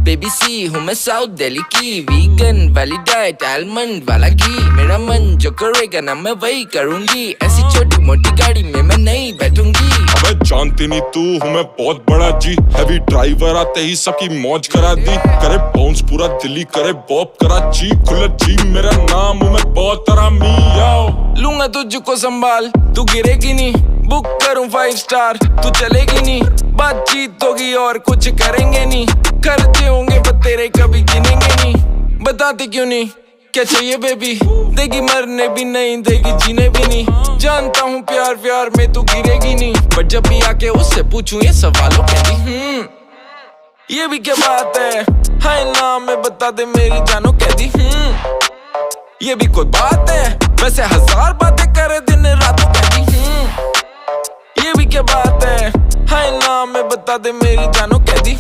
Baby सी हूँ मैं south Delhi की, वीगन वाली डाइट आलमंड वाला घी, मेरा मन जो करेगा ना मैं वही करूँगी, ऐसी छोटी मोटी गाड़ी में मैं नहीं बैठूंगी। अबे जानती नहीं तू हूँ मैं बहुत बड़ा जी, हैवी ड्राइवर आते ही सबकी मौज करा दी, करे बाउंस पूरा दिल्ली करे बॉब कराची, खुला जी मेरा नाम हूँ मैं बहुत आरामी। लूंगा तुझको संभाल तू गिरेगी नहीं, बुक करूं 5 स्टार तू चलेगी नहीं, बातचीत होगी और कुछ करेंगे नहीं, खर्चे होंगे पर तेरे कभी गिनेंगे नहीं, बताते क्यों नहीं क्या चाहिए बेबी, देगी मरने भी नहीं देगी जीने भी नहीं, जानता हूँ प्यार प्यार में तू गिरेगी नहीं, बट जब भी आके उससे पूछूं ये सवालों कहती ये भी क्या बात है, हाय नाम में बता दे मेरी जानो कहती ये भी कोई बात है, वैसे 1000 बातें करे दिन रातों कहती ये भी क्या बात है, हाय नाम में बता दे मेरी जानो कहती